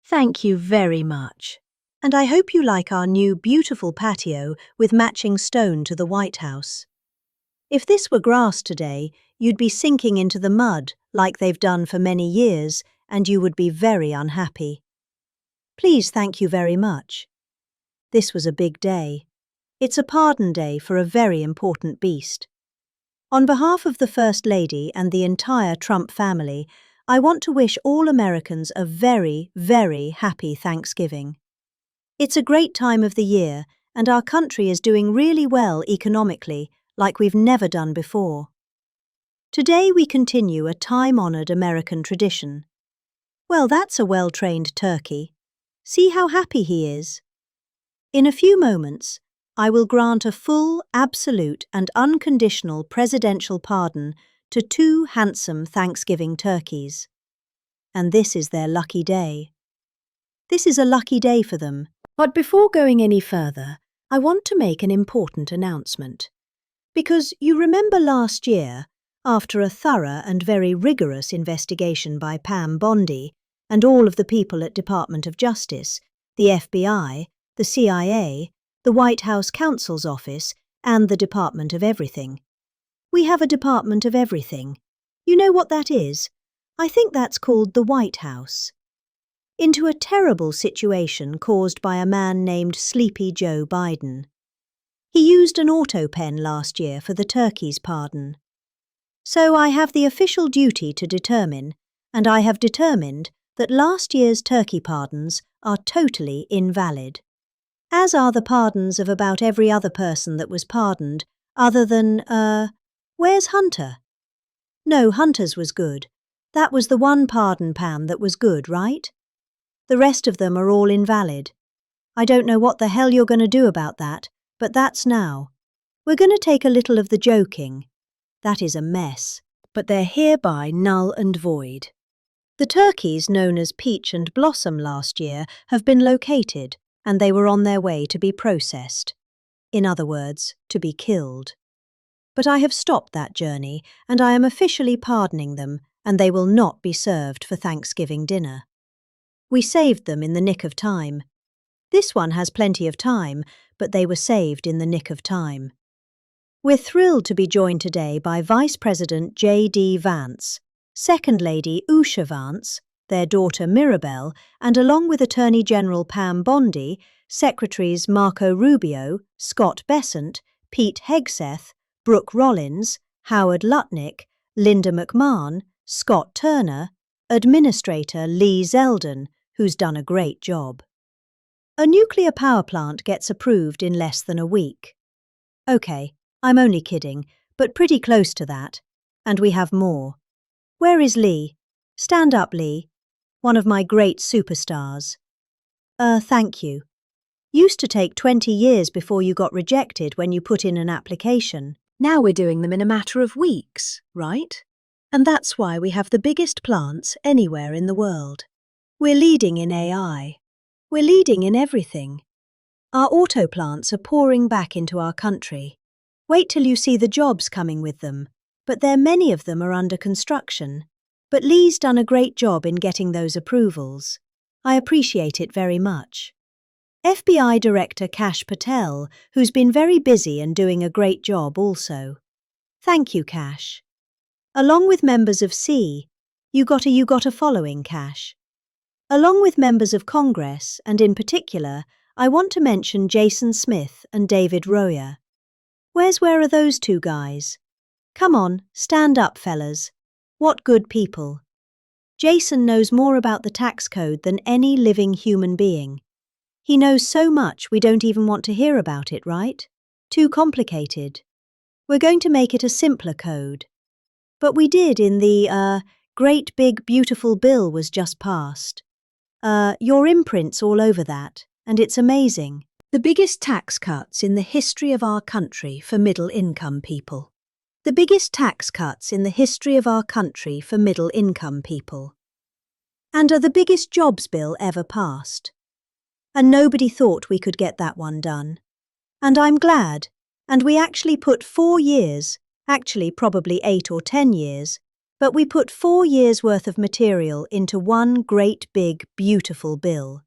Thank you very much. And I hope you like our new beautiful patio with matching stone to the White House. If this were grass today, you'd be sinking into the mud like they've done for many years, and you would be very unhappy. Please, thank you very much. This was a big day. It's a pardon day for a very important beast. On behalf of the First Lady and the entire Trump family, I want to wish all Americans a very, very happy Thanksgiving. It's a great time of the year, and our country is doing really well economically, like we've never done before. Today we continue a time-honored American tradition. Well, that's a well-trained turkey. See how happy he is. In a few moments, I will grant a full, absolute and unconditional presidential pardon to two handsome Thanksgiving turkeys. And this is their lucky day. This is a lucky day for them. But before going any further, I want to make an important announcement. Because you remember last year, after a thorough and very rigorous investigation by Pam Bondi and all of the people at Department of Justice, the FBI, the CIA, the White House Counsel's Office, and the Department of Everything. We have a Department of Everything. You know what that is? I think that's called the White House. Into a terrible situation caused by a man named Sleepy Joe Biden. He used an auto pen last year for the turkey's pardon. So I have the official duty to determine, and I have determined that last year's turkey pardons are totally invalid. As are the pardons of about every other person that was pardoned, other than, where's Hunter? No, Hunter's was good. That was the one pardon, Pam, that was good, right? The rest of them are all invalid. I don't know what the hell you're going to do about that, but that's now. We're going to take a little of the joking. That is a mess, but they're hereby null and void. The turkeys known as Peach and Blossom last year have been located, and they were on their way to be processed. In other words, to be killed. But I have stopped that journey, and I am officially pardoning them, and they will not be served for Thanksgiving dinner. We saved them in the nick of time. This one has plenty of time, but they were saved in the nick of time. We're thrilled to be joined today by Vice President J.D. Vance, Second Lady Usha Vance, their daughter Mirabelle, and along with Attorney General Pam Bondi, Secretaries Marco Rubio, Scott Bessent, Pete Hegseth, Brooke Rollins, Howard Lutnick, Linda McMahon, Scott Turner, Administrator Lee Zeldin, who's done a great job. A nuclear power plant gets approved in less than a week. Okay, I'm only kidding, but pretty close to that. And we have more. Where is Lee? Stand up, Lee. One of my great superstars. Thank you. Used to take 20 years before you got rejected when you put in an application. Now we're doing them in a matter of weeks, right? And that's why we have the biggest plants anywhere in the world. We're leading in AI. We're leading in everything. Our auto plants are pouring back into our country. Wait till you see the jobs coming with them. But many of them are under construction. But Lee's done a great job in getting those approvals. I appreciate it very much. FBI Director Kash Patel, who's been very busy and doing a great job also. Thank you, Kash. Along with members of C, you got a following, Kash. Along with members of Congress, and in particular, I want to mention Jason Smith and David Royer. Where are those two guys? Come on, stand up, fellas. What good people. Jason knows more about the tax code than any living human being. He knows so much we don't even want to hear about it, right? Too complicated. We're going to make it a simpler code. But we did in the, great big beautiful bill was just passed. Your imprint's all over that, and it's amazing. The biggest tax cuts in the history of our country for middle-income people. The biggest tax cuts in the history of our country for middle-income people. And are the biggest jobs bill ever passed. And nobody thought we could get that one done. And I'm glad. And we actually put 4 years, actually probably 8 or 10 years, But we put 4 years' worth of material into one great big beautiful bill.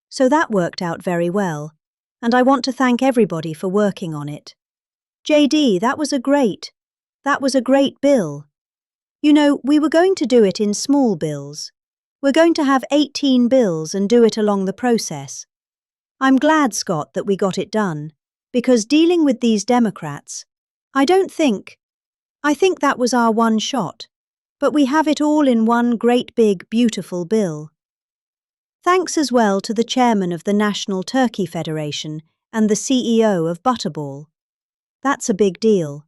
So that worked out very well, and I want to thank everybody for working on it. JD, that was a great bill. You know, we were going to do it in small bills. We're going to have 18 bills and do it along the process. I'm glad, Scott, that we got it done, because dealing with these Democrats, I think that was our one shot, but we have it all in one great big beautiful bill. Thanks as well to the chairman of the National Turkey Federation and the CEO of Butterball. That's a big deal.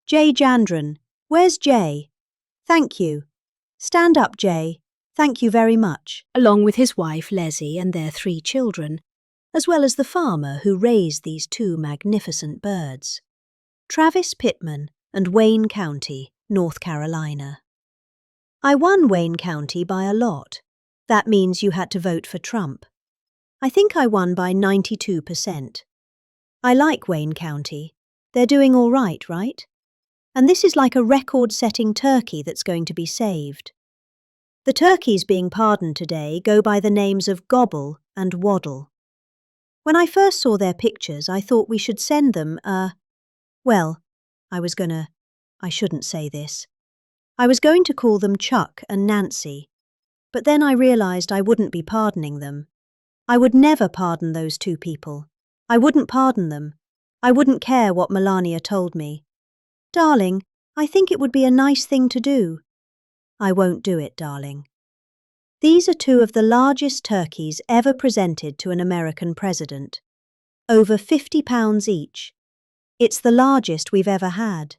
Jay Jandran, where's Jay? Thank you. Stand up, Jay. Thank you very much. Along with his wife Leslie and their 3 children, as well as the farmer who raised these 2 magnificent birds. Travis Pittman and Wayne County, North Carolina. I won Wayne County by a lot. That means you had to vote for Trump. I think I won by 92%. I like Wayne County. They're doing all right, right? And this is like a record-setting turkey that's going to be saved. The turkeys being pardoned today go by the names of Gobble and Waddle. When I first saw their pictures, I thought we should send them I shouldn't say this. I was going to call them Chuck and Nancy, but then I realized I wouldn't be pardoning them. I would never pardon those 2 people. I wouldn't pardon them. I wouldn't care what Melania told me. Darling, I think it would be a nice thing to do. I won't do it, darling. These are 2 of the largest turkeys ever presented to an American president. Over 50 pounds each. It's the largest we've ever had.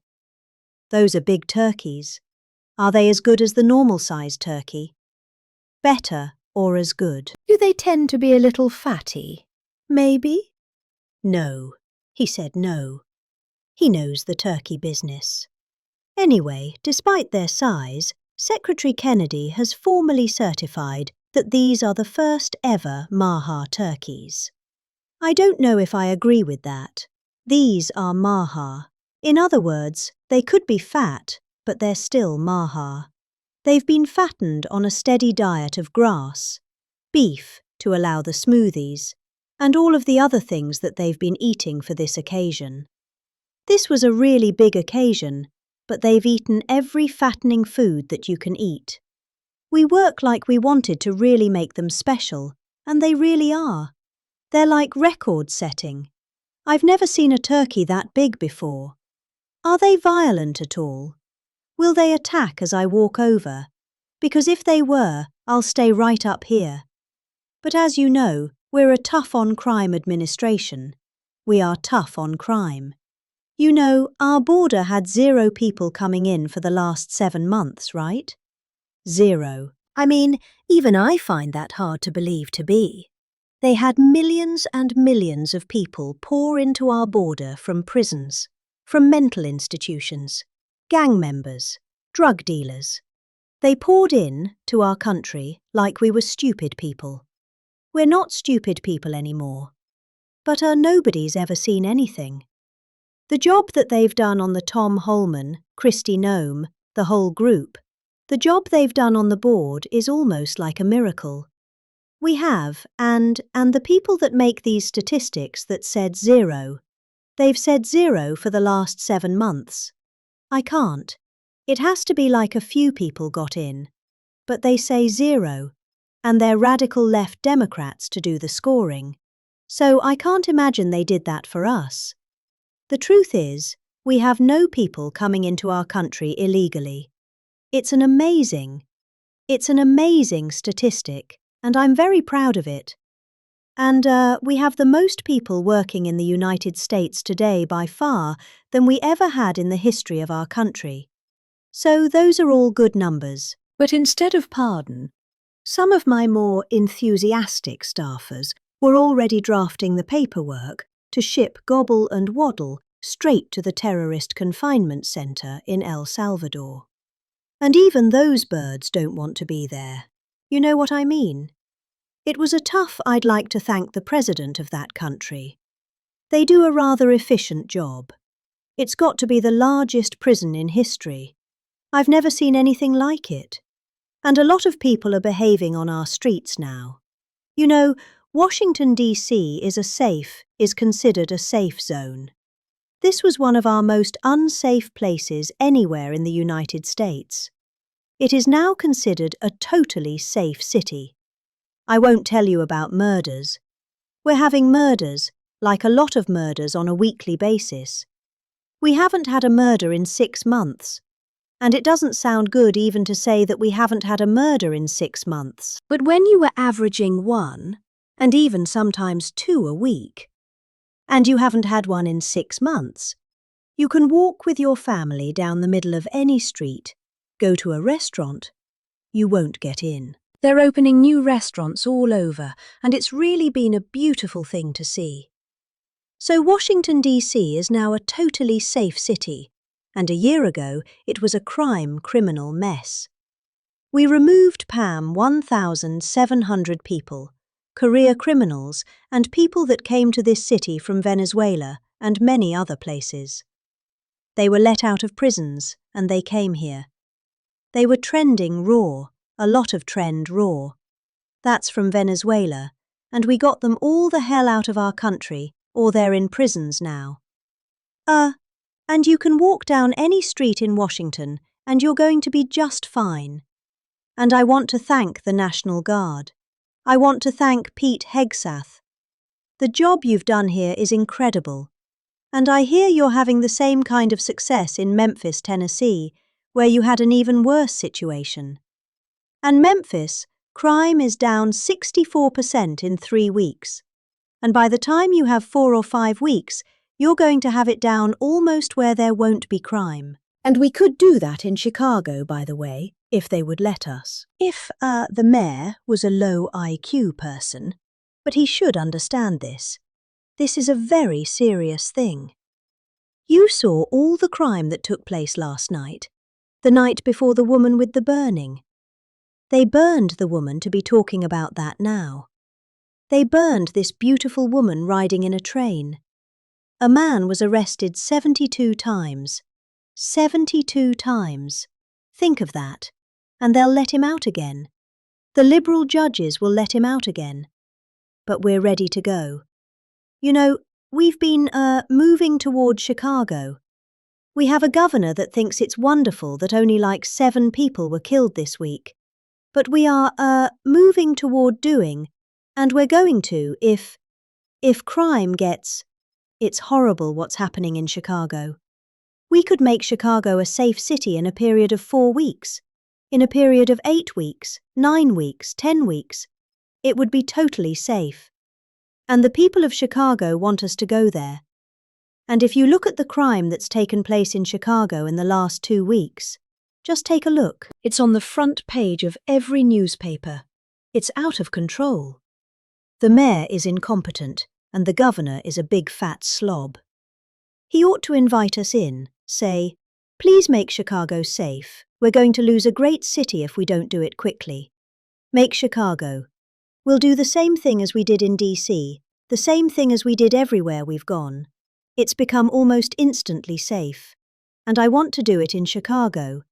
Those are big turkeys. Are they as good as the normal-sized turkey? Better or as good? Do they tend to be a little fatty? Maybe? No. He said no. He knows the turkey business. Anyway, despite their size, Secretary Kennedy has formally certified that these are the first ever Maha turkeys. I don't know if I agree with that. These are Maha. In other words, they could be fat, but they're still Maha. They've been fattened on a steady diet of grass, beef to allow the smoothies, and all of the other things that they've been eating for this occasion. This was a really big occasion, but they've eaten every fattening food that you can eat. We work like we wanted to really make them special, and they really are. They're like record-setting. I've never seen a turkey that big before. Are they violent at all? Will they attack as I walk over? Because if they were, I'll stay right up here. But as you know, we're a tough-on-crime administration. We are tough on crime. You know, our border had 0 people coming in for the last 7 months, right? 0. I mean, even I find that hard to believe to be. They had millions and millions of people pour into our border from prisons, from mental institutions, gang members, drug dealers. They poured in to our country like we were stupid people. We're not stupid people anymore. But nobody's ever seen anything. The job that they've done on the Tom Holman, Kristi Noem, the whole group, the job they've done on the board is almost like a miracle. We have, and the people that make these statistics that said 0, they've said 0 for the last 7 months. I can't. It has to be like a few people got in. But they say 0, and they're radical left Democrats to do the scoring. So I can't imagine they did that for us. The truth is, we have no people coming into our country illegally. It's an amazing statistic, and I'm very proud of it. And we have the most people working in the United States today by far than we ever had in the history of our country. So those are all good numbers. But instead of pardon, some of my more enthusiastic staffers were already drafting the paperwork to ship Gobble and Waddle straight to the terrorist confinement center in El Salvador. And even those birds don't want to be there. You know what I mean? It was a tough I'd like to thank the president of that country. They do a rather efficient job. It's got to be the largest prison in history. I've never seen anything like it. And a lot of people are behaving on our streets now. You know, Washington, D.C. is considered a safe zone. This was one of our most unsafe places anywhere in the United States. It is now considered a totally safe city. I won't tell you about murders. We're having murders, like a lot of murders on a weekly basis. We haven't had a murder in 6 months. And it doesn't sound good even to say that we haven't had a murder in 6 months. But when you were averaging 1, and even sometimes 2 a week, and you haven't had one in 6 months, you can walk with your family down the middle of any street, go to a restaurant, you won't get in. They're opening new restaurants all over, and it's really been a beautiful thing to see. So Washington, D.C. is now a totally safe city. And a year ago, it was a criminal mess. We removed 1,700 people, career criminals, and people that came to this city from Venezuela and many other places. They were let out of prisons, and they came here. They were trending raw, a lot of trend raw. That's from Venezuela, and we got them all the hell out of our country, or they're in prisons now. And you can walk down any street in Washington and you're going to be just fine. And I want to thank the National Guard. I want to thank Pete Hegseth. The job you've done here is incredible. And I hear you're having the same kind of success in Memphis, Tennessee, where you had an even worse situation. And Memphis, crime is down 64% in 3 weeks. And by the time you have 4 or 5 weeks, you're going to have it down almost where there won't be crime. And we could do that in Chicago, by the way, if they would let us. If the mayor was a low IQ person, but he should understand this. This is a very serious thing. You saw all the crime that took place last night, the night before the woman with the burning. They burned the woman to be talking about that now. They burned this beautiful woman riding in a train. A man was arrested 72 times. 72 times. Think of that. And they'll let him out again. The liberal judges will let him out again. But we're ready to go. You know, we've been, moving toward Chicago. We have a governor that thinks it's wonderful that only like 7 people were killed this week. But we are, moving toward doing, and we're going to if crime gets... It's horrible what's happening in Chicago. We could make Chicago a safe city in a period of 4 weeks, in a period of 8 weeks, 9 weeks, 10 weeks. It would be totally safe. And the people of Chicago want us to go there. And if you look at the crime that's taken place in Chicago in the last 2 weeks, just take a look. It's on the front page of every newspaper. It's out of control. The mayor is incompetent. And the governor is a big fat slob. He ought to invite us in, say, "Please make Chicago safe. We're going to lose a great city if we don't do it quickly. Make Chicago. We'll do the same thing as we did in D.C., the same thing as we did everywhere we've gone. It's become almost instantly safe. And I want to do it in Chicago.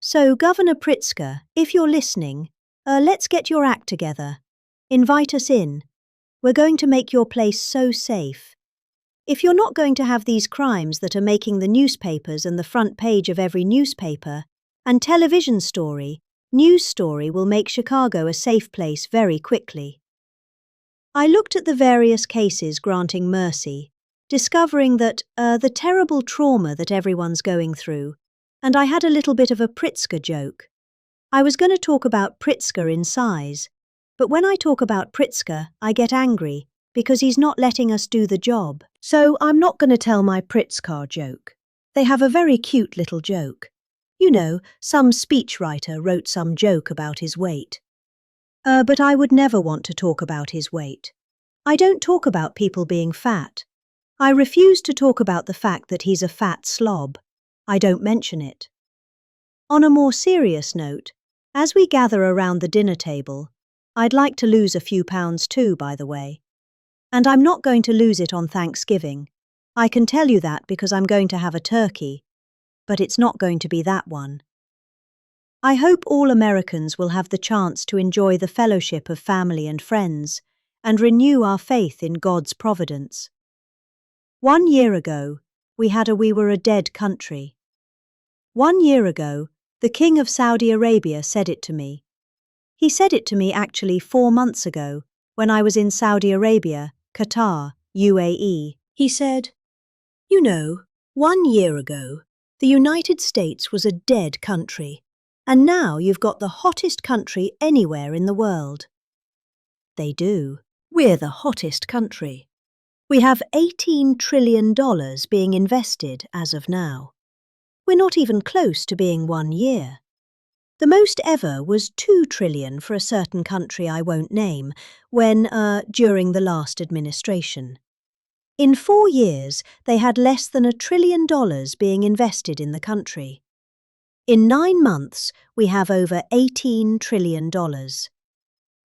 So, Governor Pritzker, if you're listening, let's get your act together. Invite us in. We're going to make your place so safe. If you're not going to have these crimes that are making the newspapers and the front page of every newspaper, and television story, news story will make Chicago a safe place very quickly." I looked at the various cases granting mercy, discovering that the terrible trauma that everyone's going through, and I had a little bit of a Pritzker joke. I was going to talk about Pritzker in size, but when I talk about Pritzker, I get angry because he's not letting us do the job. So I'm not going to tell my Pritzker joke. They have a very cute little joke. You know, some speechwriter wrote some joke about his weight. But I would never want to talk about his weight. I don't talk about people being fat. I refuse to talk about the fact that he's a fat slob. I don't mention it. On a more serious note, as we gather around the dinner table, I'd like to lose a few pounds too, by the way. And I'm not going to lose it on Thanksgiving. I can tell you that because I'm going to have a turkey. But it's not going to be that one. I hope all Americans will have the chance to enjoy the fellowship of family and friends and renew our faith in God's providence. 1 year ago, we were a dead country. 1 year ago, the King of Saudi Arabia said it to me. He said it to me actually 4 months ago when I was in Saudi Arabia, Qatar, UAE. He said, "You know, 1 year ago, the United States was a dead country, and now you've got the hottest country anywhere in the world." They do. We're the hottest country. We have $18 trillion being invested as of now. We're not even close to being 1 year. The most ever was 2 trillion for a certain country I won't name, during the last administration. In 4 years, they had less than $1 trillion being invested in the country. In 9 months, we have over $18 trillion.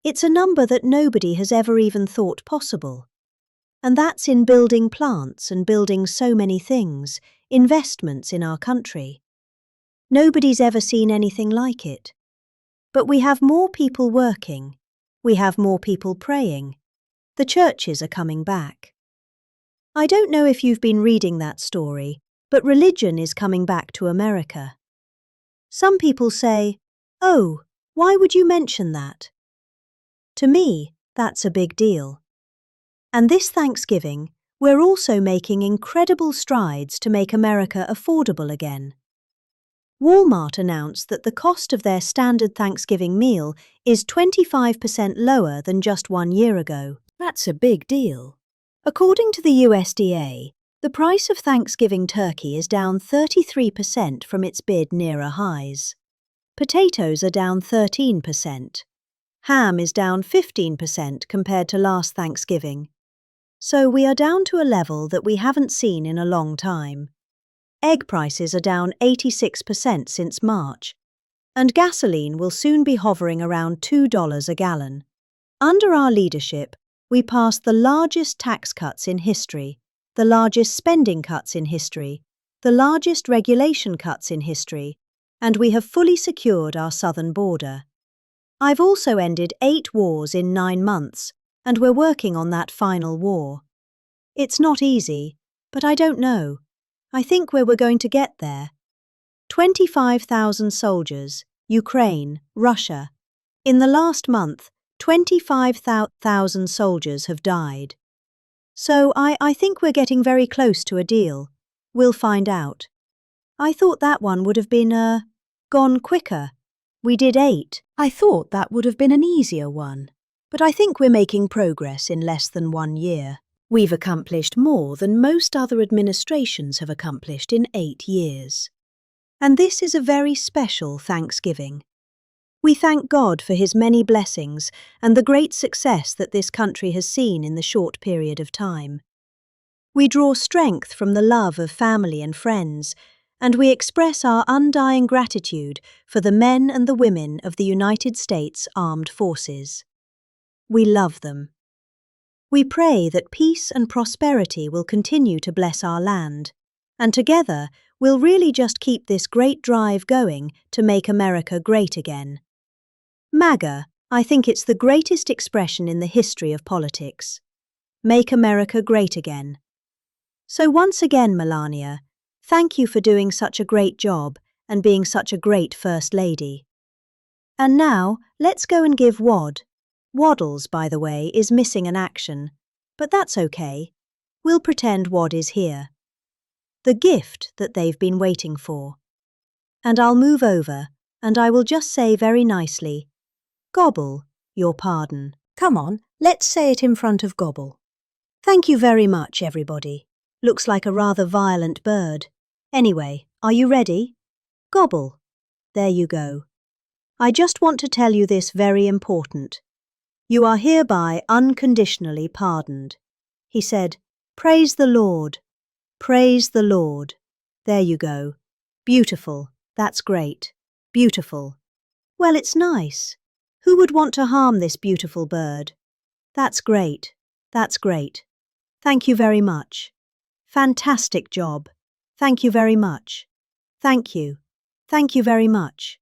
It's a number that nobody has ever even thought possible. And that's in building plants and building so many things, investments in our country. Nobody's ever seen anything like it. But we have more people working. We have more people praying. The churches are coming back. I don't know if you've been reading that story, but religion is coming back to America. Some people say, "Oh, why would you mention that?" To me, that's a big deal. And this Thanksgiving, we're also making incredible strides to make America affordable again. Walmart announced that the cost of their standard Thanksgiving meal is 25% lower than just 1 year ago. That's a big deal. According to the USDA, the price of Thanksgiving turkey is down 33% from its bid nearer highs. Potatoes are down 13%. Ham is down 15% compared to last Thanksgiving. So we are down to a level that we haven't seen in a long time. Egg prices are down 86% since March, and gasoline will soon be hovering around $2 a gallon. Under our leadership, we passed the largest tax cuts in history, the largest spending cuts in history, the largest regulation cuts in history, and we have fully secured our southern border. I've also ended 8 wars in 9 months, and we're working on that final war. It's not easy, but I don't know. I think we're going to get there. 25,000 soldiers, Ukraine, Russia. In the last month, 25,000 soldiers have died. So I think we're getting very close to a deal. We'll find out. I thought that one would have been, gone quicker. We did 8. I thought that would have been an easier one. But I think we're making progress in less than 1 year. We've accomplished more than most other administrations have accomplished in 8 years. And this is a very special Thanksgiving. We thank God for His many blessings and the great success that this country has seen in the short period of time. We draw strength from the love of family and friends, and we express our undying gratitude for the men and the women of the United States Armed Forces. We love them. We pray that peace and prosperity will continue to bless our land, and together we'll really just keep this great drive going to make America great again. MAGA, I think it's the greatest expression in the history of politics. Make America great again. So once again, Melania, thank you for doing such a great job and being such a great First Lady. And now, let's go and give WAD. Waddles, by the way, is missing an action, but that's okay. We'll pretend WAD is here. The gift that they've been waiting for. And I'll move over, and I will just say very nicely, Gobble, your pardon. Come on, let's say it in front of Gobble. Thank you very much, everybody. Looks like a rather violent bird. Anyway, are you ready? Gobble. There you go. I just want to tell you this very important. You are hereby unconditionally pardoned. He said, Praise the Lord. Praise the Lord. There you go. Beautiful. That's great. Beautiful. Well, it's nice. Who would want to harm this beautiful bird? That's great. That's great. Thank you very much. Fantastic job. Thank you very much. Thank you. Thank you very much.